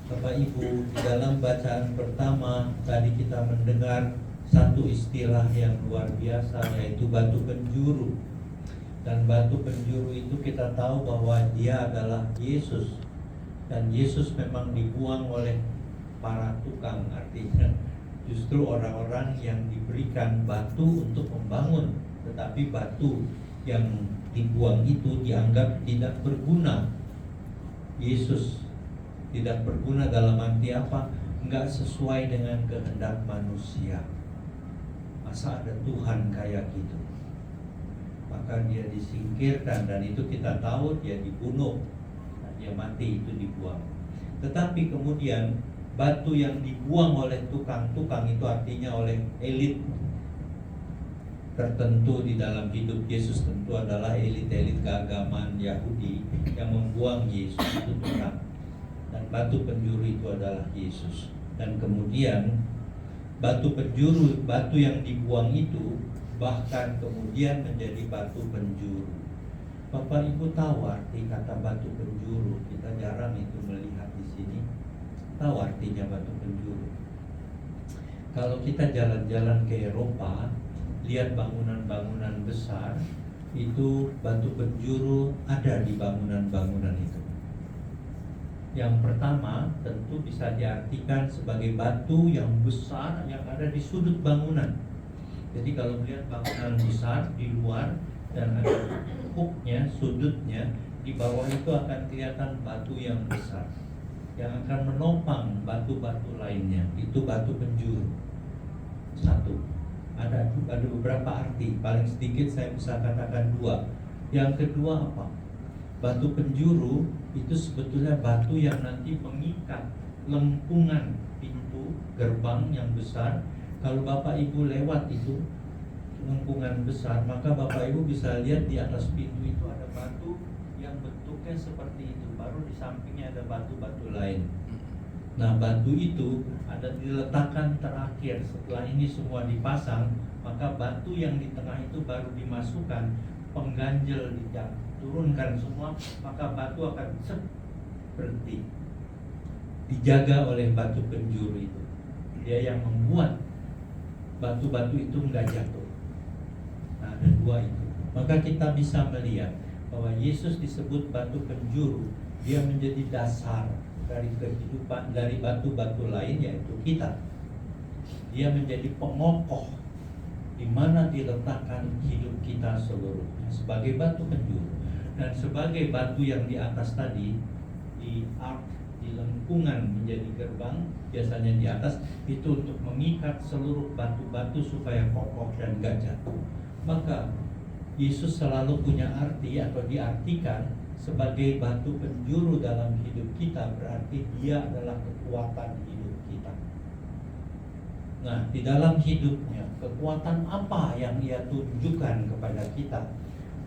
Bapak Ibu, di dalam bacaan pertama tadi kita mendengar satu istilah yang luar biasa, yaitu batu penjuru. Dan batu penjuru itu kita tahu bahwa dia adalah Yesus. Dan Yesus memang dibuang oleh para tukang, artinya justru orang-orang yang diberikan batu untuk membangun, tetapi batu yang dibuang itu dianggap tidak berguna. Yesus tidak berguna dalam arti apa? Enggak sesuai dengan kehendak manusia. Masa ada Tuhan kayak gitu? Maka dia disingkirkan, dan itu kita tahu dia dibunuh, dia mati, itu dibuang. Tetapi kemudian batu yang dibuang oleh tukang-tukang itu artinya oleh elit tertentu di dalam hidup Yesus, tentu adalah elit-elit keagamaan Yahudi yang membuang Yesus itu tukang. Dan batu penjuru itu adalah Yesus. Dan kemudian batu penjuru, batu yang dibuang itu bahkan kemudian menjadi batu penjuru. Bapak Ibu tahu arti kata batu penjuru? Kita jarang itu melihat di sini. Tahu artinya batu penjuru? Kalau kita jalan-jalan ke Eropa, lihat bangunan-bangunan besar, itu batu penjuru ada di bangunan-bangunan itu. Yang pertama tentu bisa diartikan sebagai batu yang besar yang ada di sudut bangunan. Jadi kalau melihat bangunan besar di luar dan ada hooknya, sudutnya, di bawah itu akan kelihatan batu yang besar yang akan menopang batu-batu lainnya. Itu batu penjuru. Satu. Ada beberapa arti, paling sedikit saya bisa katakan dua. Yang kedua apa? Batu penjuru itu sebetulnya batu yang nanti mengikat lengkungan pintu gerbang yang besar. Kalau Bapak Ibu lewat itu lengkungan besar, maka Bapak Ibu bisa lihat di atas pintu itu ada batu yang bentuknya seperti itu. Baru di sampingnya ada batu-batu lain. Nah, batu itu ada diletakkan terakhir. Setelah ini semua dipasang, maka batu yang di tengah itu baru dimasukkan, pengganjel diturunkan semua, maka batu akan berhenti. Dijaga oleh batu penjuru itu. Dia yang membuat batu-batu itu enggak jatuh. Nah, ada dua itu. Maka kita bisa melihat bahwa Yesus disebut batu penjuru. Dia menjadi dasar dari kehidupan, dari batu-batu lain, yaitu kita. Dia menjadi pengokoh di mana diletakkan hidup kita seluruhnya sebagai batu penjuru. Dan sebagai batu yang di atas tadi, di ark, di lengkungan menjadi gerbang, biasanya di atas itu untuk mengikat seluruh batu-batu supaya kokoh dan gak jatuh. Maka Yesus selalu punya arti atau diartikan sebagai batu penjuru dalam hidup kita, berarti dia adalah kekuatan hidup kita. Nah, di dalam hidupnya, kekuatan apa yang ia tunjukkan kepada kita?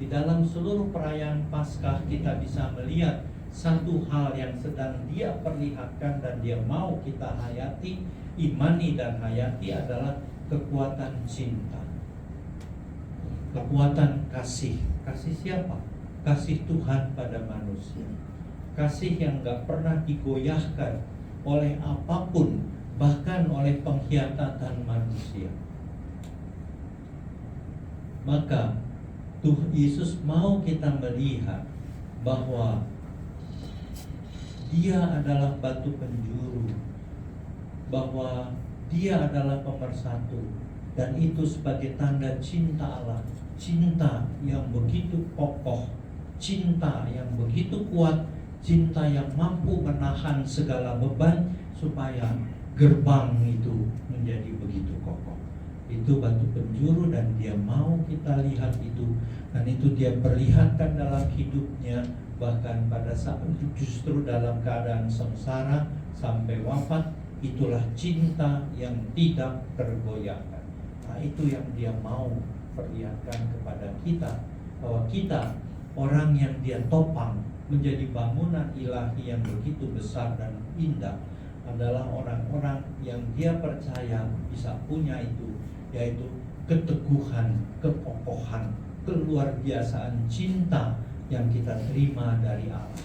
Di dalam seluruh perayaan Paskah kita bisa melihat satu hal yang sedang dia perlihatkan dan dia mau kita hayati, imani dan hayati adalah kekuatan cinta. Kekuatan kasih. Kasih siapa? Kasih Tuhan pada manusia. Kasih yang gak pernah digoyahkan oleh apapun, bahkan oleh pengkhianatan manusia. Maka Tuhan Yesus mau kita melihat bahwa dia adalah batu penjuru, bahwa dia adalah pemersatu, dan itu sebagai tanda cinta Allah, cinta yang begitu kokoh, cinta yang begitu kuat, cinta yang mampu menahan segala beban supaya gerbang itu menjadi begitu kokoh. Itu batu penjuru dan dia mau kita lihat itu, dan itu dia perlihatkan dalam hidupnya, bahkan pada saat justru dalam keadaan sengsara sampai wafat. Itulah cinta yang tidak tergoyahkan. Nah, itu yang dia mau perlihatkan kepada kita, bahwa kita orang yang dia topang menjadi bangunan ilahi yang begitu besar dan indah adalah orang-orang yang dia percaya bisa punya itu, yaitu keteguhan, kekokohan, keluar biasaan cinta yang kita terima dari Allah.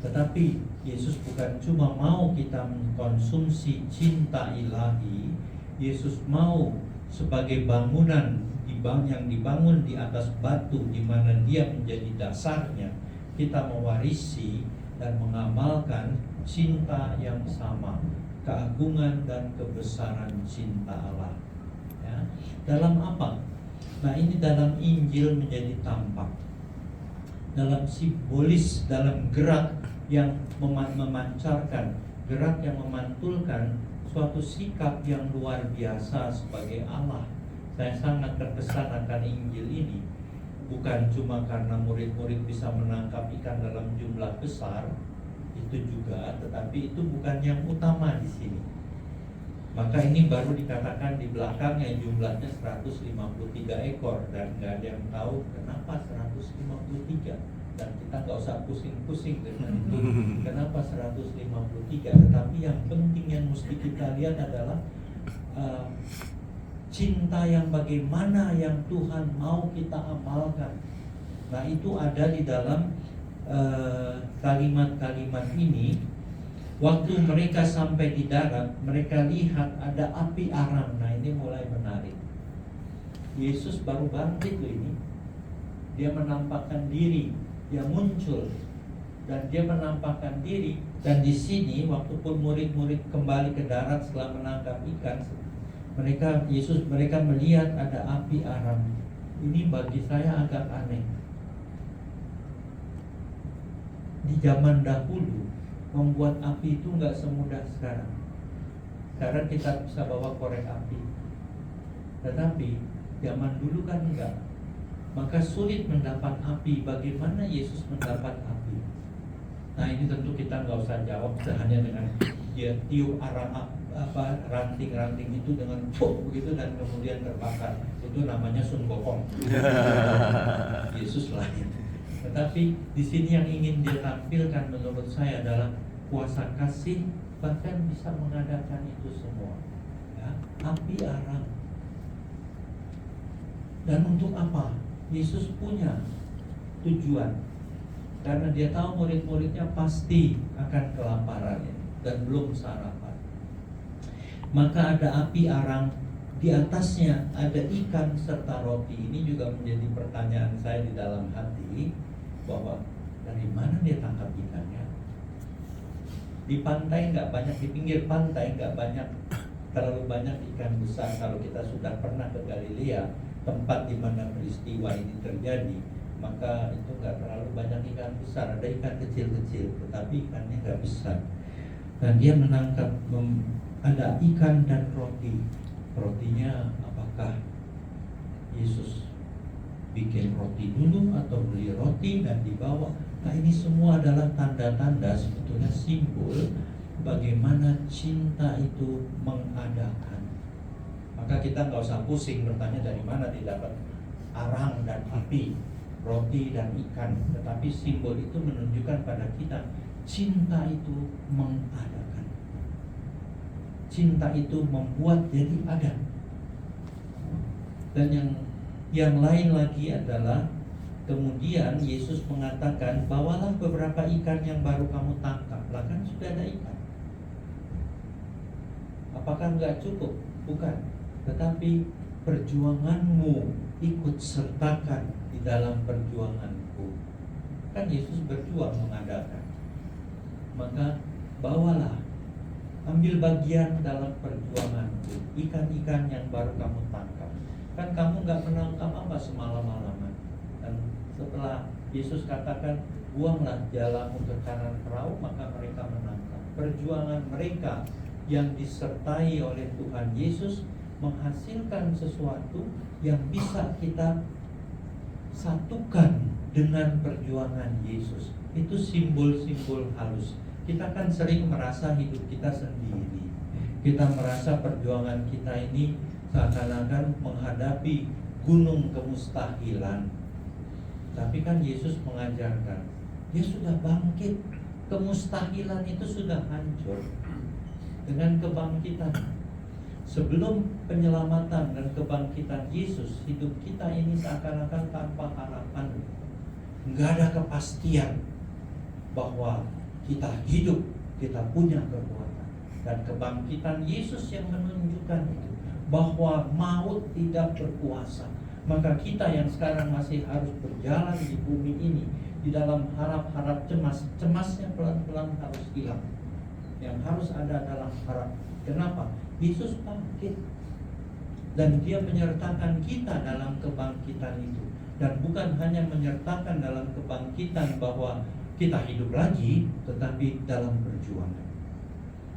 Tetapi Yesus bukan cuma mau kita mengkonsumsi cinta ilahi, Yesus mau sebagai bangunan yang dibangun di atas batu, di mana Dia menjadi dasarnya, kita mewarisi dan mengamalkan cinta yang sama, keagungan dan kebesaran cinta Allah. Ya. Dalam apa? Nah, ini dalam Injil menjadi tampak, dalam simbolis, dalam gerak yang memancarkan, gerak yang memantulkan suatu sikap yang luar biasa sebagai Allah. Saya sangat terkesan akan Injil ini, bukan cuma karena murid-murid bisa menangkap ikan dalam jumlah besar, itu juga, tetapi itu bukan yang utama di sini. Maka ini baru dikatakan di belakangnya jumlahnya 153 ekor, dan nggak ada yang tahu kenapa 153, dan kita nggak usah pusing-pusing dengan itu kenapa 153. Tetapi yang penting yang mesti kita lihat adalah cinta yang bagaimana yang Tuhan mau kita amalkan. Nah, itu ada di dalam kalimat-kalimat ini. Waktu mereka sampai di darat, mereka lihat ada api arang. Nah, ini mulai menarik. Yesus baru bangkit loh ini. Dia menampakkan diri, dia muncul, dan dia menampakkan diri. Dan di sini, waktu pun murid-murid kembali ke darat setelah menangkap ikan, mereka melihat ada api arang. Ini bagi saya agak aneh. Di zaman dahulu, membuat api itu nggak semudah sekarang. Sekarang kita bisa bawa korek api, tetapi zaman dulu kan enggak. Maka sulit mendapat api. Bagaimana Yesus mendapat api? Nah, ini tentu kita nggak usah jawab hanya dengan dia tiup ranting-ranting itu dengan begitu dan kemudian terbakar. Itu namanya sun gokong. Yesus lahir. Tetapi di sini yang ingin dia tampilkan menurut saya adalah kuasa kasih, bahkan bisa mengadakan itu semua. Ya, api arang. Dan untuk apa? Yesus punya tujuan. Karena dia tahu murid-muridnya pasti akan kelaparan dan belum sarapan. Maka ada api arang, di atasnya ada ikan serta roti. Ini juga menjadi pertanyaan saya di dalam hati, bahwa dari mana dia tangkap ikannya? Di pantai nggak banyak, di pinggir pantai nggak banyak, terlalu banyak ikan besar. Kalau kita sudah pernah ke Galilea, tempat di mana peristiwa ini terjadi, maka itu nggak terlalu banyak ikan besar. Ada ikan kecil-kecil, tetapi ikannya nggak besar. Dan dia menangkap, ada ikan dan roti. Rotinya apakah Yesus bikin roti dulu atau beli roti dan dibawa? Nah, ini semua adalah tanda-tanda, sebetulnya simbol bagaimana cinta itu mengadakan. Maka kita nggak usah pusing bertanya dari mana didapat arang dan api, roti dan ikan. Tetapi simbol itu menunjukkan pada kita cinta itu mengadakan. Cinta itu membuat jadi ada. Dan yang lain lagi adalah kemudian Yesus mengatakan, bawalah beberapa ikan yang baru kamu tangkap. Lah kan sudah ada ikan. Apakah enggak cukup? Bukan. Tetapi perjuanganmu ikut sertakan di dalam perjuanganku. Kan Yesus berjuang mengadakan. Maka bawalah, ambil bagian dalam perjuanganku, ikan-ikan yang baru kamu tangkap. Kan kamu enggak menangkap apa semalam-malaman. Dan setelah Yesus katakan, buanglah jalamu ke kanan perahu, maka mereka menangkap. Perjuangan mereka yang disertai oleh Tuhan Yesus menghasilkan sesuatu yang bisa kita satukan dengan perjuangan Yesus. Itu simbol-simbol halus. Kita kan sering merasa hidup kita sendiri. Kita merasa perjuangan kita ini seakan-akan menghadapi gunung kemustahilan. Tapi kan Yesus mengajarkan, dia sudah bangkit. Kemustahilan itu sudah hancur dengan kebangkitan. Sebelum penyelamatan dan kebangkitan Yesus, hidup kita ini seakan-akan tanpa harapan. Enggak ada kepastian bahwa kita hidup, kita punya kekuatan. Dan kebangkitan Yesus yang menunjukkan itu, bahwa maut tidak berkuasa. Maka kita yang sekarang masih harus berjalan di bumi ini di dalam harap-harap cemas, cemasnya pelan-pelan harus hilang. Yang harus ada adalah harap. Kenapa? Yesus bangkit, dan Dia menyertakan kita dalam kebangkitan itu. Dan bukan hanya menyertakan dalam kebangkitan bahwa kita hidup lagi, tetapi dalam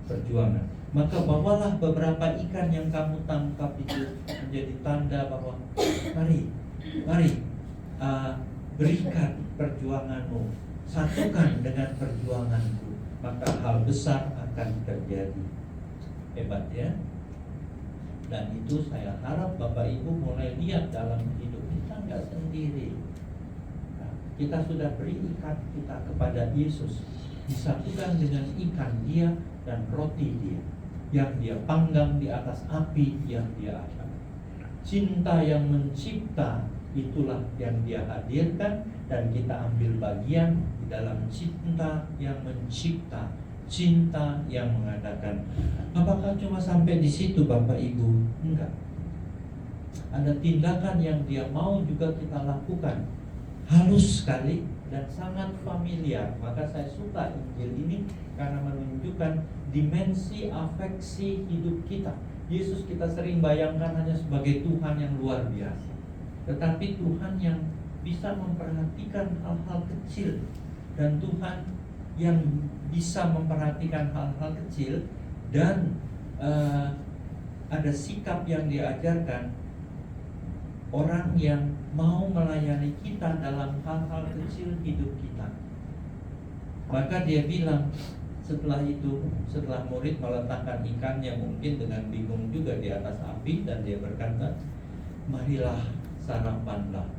perjuangan. Maka bawalah beberapa ikan yang kamu tangkap itu menjadi tanda bahwa mari berikan perjuanganmu, satukan dengan perjuanganku, maka hal besar akan terjadi. Hebat ya. Dan itu saya harap Bapak Ibu mulai lihat dalam hidup kita nggak sendiri. Kita sudah beri ikan kita kepada Yesus, disatukan dengan ikan Dia dan roti Dia, yang Dia panggang di atas api yang Dia angkat. Cinta yang mencipta, itulah yang Dia hadirkan, dan kita ambil bagian di dalam cinta yang mencipta, cinta yang mengadakan. Apakah cuma sampai di situ Bapak Ibu? Enggak. Ada tindakan yang Dia mau juga kita lakukan, halus sekali dan sangat familiar. Maka saya suka Injil ini karena menunjukkan dimensi afeksi hidup kita. Yesus kita sering bayangkan hanya sebagai Tuhan yang luar biasa, tetapi Tuhan yang bisa memperhatikan hal-hal kecil. Dan Tuhan yang bisa memperhatikan hal-hal kecil, dan ada sikap yang diajarkan, orang yang mau melayani kita dalam hal-hal kecil hidup kita. Maka Dia bilang setelah itu, setelah murid meletakkan ikannya mungkin dengan bingung juga di atas api, dan Dia berkata, marilah sarapanlah.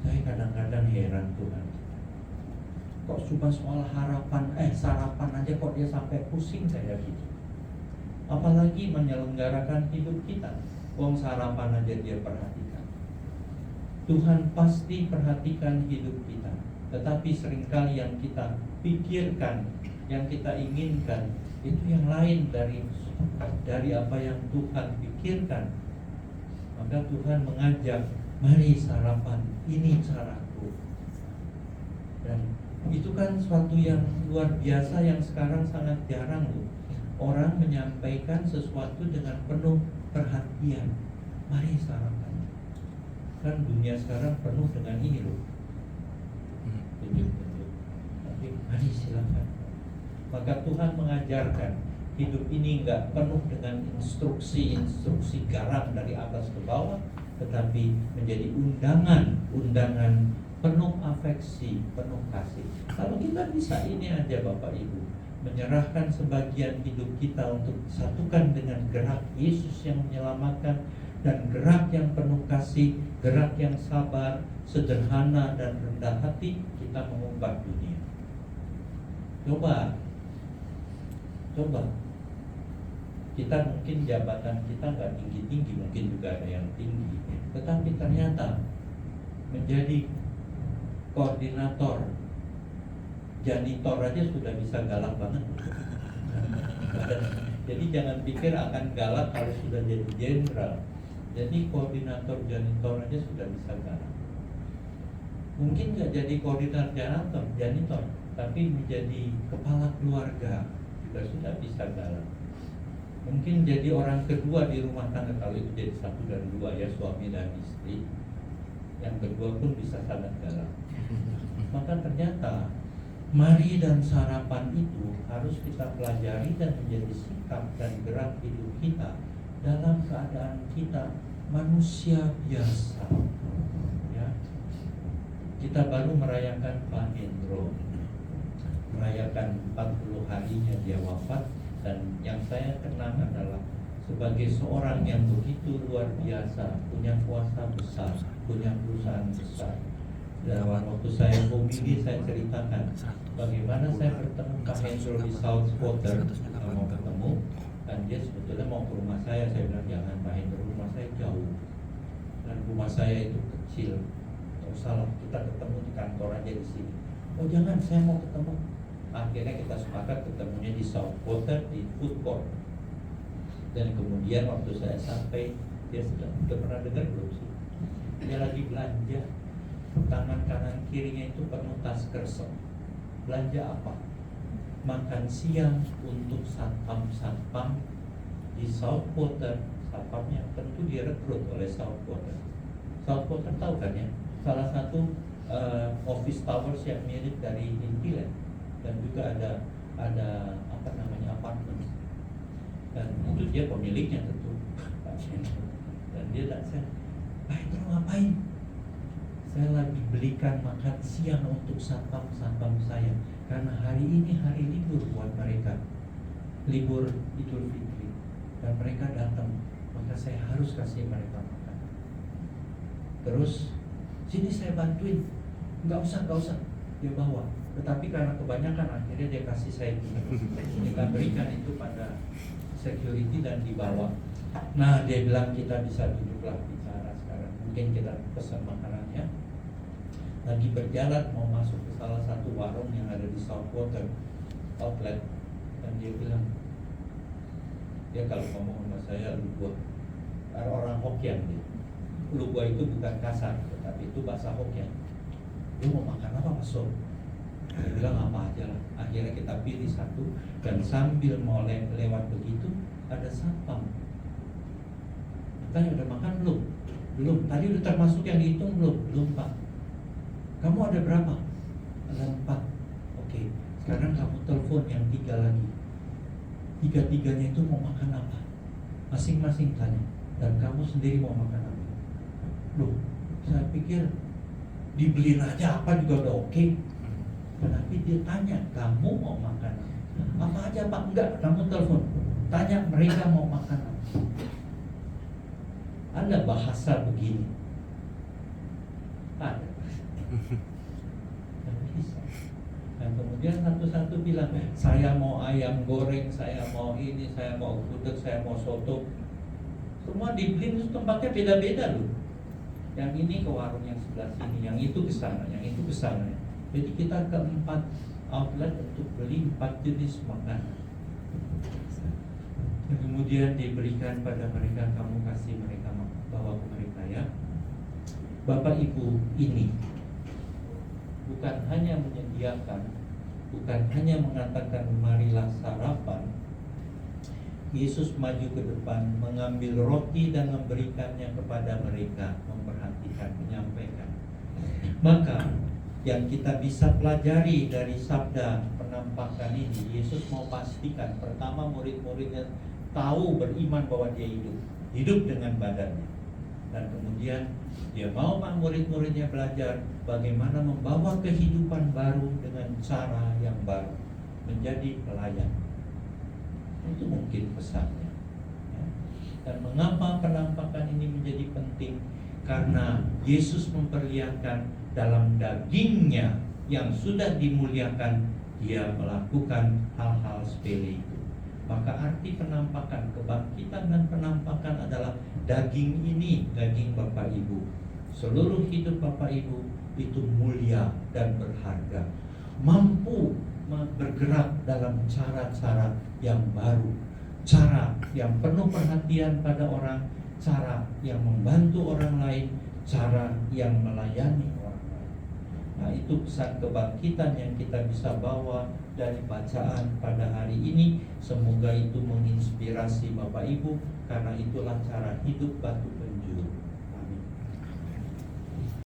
Saya kadang-kadang heran Tuhan, kok cuma soal sarapan aja kok Dia sampai pusing kayak gitu. Apalagi menyelenggarakan hidup kita, wong sarapan aja Dia perhatikan. Tuhan pasti perhatikan hidup kita, tetapi seringkali yang kita pikirkan, yang kita inginkan, itu yang lain dari apa yang Tuhan pikirkan. Maka Tuhan mengajak, mari sarapan, ini caraku. Dan itu kan suatu yang luar biasa yang sekarang sangat jarang loh. Orang menyampaikan sesuatu dengan penuh perhatian. Mari sarapan. Kan dunia sekarang penuh dengan ini loh, tunjuk-tunjuk. Tapi mari silakan. Maka Tuhan mengajarkan hidup ini enggak penuh dengan instruksi garam dari atas ke bawah, tetapi menjadi undangan penuh afeksi, penuh kasih. Kalau kita bisa ini aja Bapak Ibu, menyerahkan sebagian hidup kita untuk disatukan dengan gerak Yesus yang menyelamatkan, dan gerak yang penuh kasih, gerak yang sabar, sederhana dan rendah hati, kita mengubah dunia. Coba kita mungkin jabatan kita nggak tinggi-tinggi, mungkin juga ada yang tinggi, tetapi ternyata menjadi koordinator, janitor aja sudah bisa galak banget. Jadi jangan pikir akan galak kalau sudah jadi jenderal. Jadi koordinator janitor aja sudah bisa galak. Mungkin nggak jadi koordinator janitor, tapi menjadi kepala keluarga juga sudah bisa galak. Mungkin jadi orang kedua di rumah tangga, kalau itu jadi 1 dan 2 ya, suami dan istri. Yang kedua pun bisa sangat galak. Maka ternyata mari dan sarapan itu harus kita pelajari dan menjadi sikap dan gerak hidup kita dalam keadaan kita manusia biasa. Ya. Kita baru merayakan Pak Hendro, merayakan 40 harinya dia wafat, dan yang saya kenang adalah sebagai seorang yang begitu luar biasa, punya kuasa besar, punya perusahaan besar. Dan waktu saya homili, saya ceritakan bagaimana saya bertemu Pak Hendro di Southwater, mau ketemu, dan dia sebetulnya mau ke rumah saya. Saya bilang, jangan Pak Hendro, rumah saya jauh, dan rumah saya itu kecil, nggak usah lah, kita ketemu di kantor aja di sini. Oh jangan, saya mau ketemu. Akhirnya kita sepakat ketemunya di Southwater di food court. Dan kemudian waktu saya sampai, dia sudah pernah dengar belum sih? Dia lagi belanja, tangan kanan kirinya itu penuh tas kersok. Belanja apa? Makan siang untuk satpam-satpam di Southwater. Satpamnya tentu direkrut oleh Southwater. Southwater tahu kan ya? Salah satu office towers yang mirip dari Intiland, dan juga ada apa namanya apartemen. Dan itu dia pemiliknya tentu. Dan dia tak saya, "Pak itu ngapain?" "Saya lagi belikan makan siang untuk satpam-satpam saya, karena hari ini hari libur buat mereka, libur Idul Fitri, dan mereka datang, maka saya harus kasih mereka makan." Terus, "Sini saya bantuin." Nggak usah," dia bawa. Tetapi karena kebanyakan akhirnya dia kasih saya kita berikan itu pada security dan dibawa. Nah, dia bilang kita bisa duduklah bicara sekarang. Mungkin kita pesan makanannya. Lagi berjalan mau masuk ke salah satu warung yang ada di Southwater Outlet, dan dia bilang, dia kalau ngomong sama saya, "Lu gua," orang Hokkien dia. "Lu gua" itu bukan kasar, tetapi itu bahasa Hokkien. "Lu mau makan apa, Mas Sob?" Dia bilang, "Apa aja lah." Akhirnya kita pilih satu, dan sambil mau lewat begitu ada satpam. "Tanya udah makan belum?" "Belum." "Tadi udah termasuk yang dihitung belum?" "Belum, Pak." "Kamu ada berapa?" "Ada 4." "Oke, sekarang kamu telepon yang 3 lagi. 3-tiganya itu mau makan apa? Masing-masing tanya. Dan kamu sendiri mau makan apa?" Loh, saya pikir dibeliin aja apa juga udah oke. Tetapi dia tanya, "Kamu mau makan apa aja, Pak?" "Enggak, kamu telepon, tanya mereka mau makan apa." Ada bahasa begini? Ada. Dan bisa. Dan kemudian satu-satu bilang, "Saya mau ayam goreng, saya mau ini, saya mau gudeg, saya mau soto." Semua dibeli, terus tempatnya beda-beda loh. Yang ini ke warung yang sebelah sini, yang itu ke sana, yang itu ke sana. Jadi kita ke 4 outlet untuk beli 4 jenis makanan. Dan kemudian diberikan pada mereka, kamu kasih mereka, bawa ke mereka ya. Bapak Ibu ini bukan hanya menyediakan, bukan hanya mengatakan marilah sarapan. Yesus maju ke depan, mengambil roti dan memberikannya kepada mereka, memperhatikan, menyampaikan. Maka yang kita bisa pelajari dari sabda penampakan ini, Yesus mau pastikan, pertama murid-muridnya tahu, beriman bahwa dia hidup dengan badannya. Dan kemudian dia mau murid-muridnya belajar bagaimana membawa kehidupan baru dengan cara yang baru, menjadi pelayan. Itu mungkin pesannya ya. Dan mengapa penampakan ini menjadi penting? Karena Yesus memperlihatkan dalam dagingnya yang sudah dimuliakan, dia melakukan hal-hal sepele itu. Maka arti penampakan, kebangkitan dan penampakan adalah daging ini, daging Bapak Ibu. Seluruh hidup Bapak Ibu itu mulia dan berharga, mampu bergerak dalam cara-cara yang baru, cara yang penuh perhatian pada orang, cara yang membantu orang lain, cara yang melayani orang lain. Nah, itu pesan kebangkitan yang kita bisa bawa dari bacaan pada hari ini. Semoga itu menginspirasi Bapak Ibu, karena itulah cara hidup Batu Penjuru.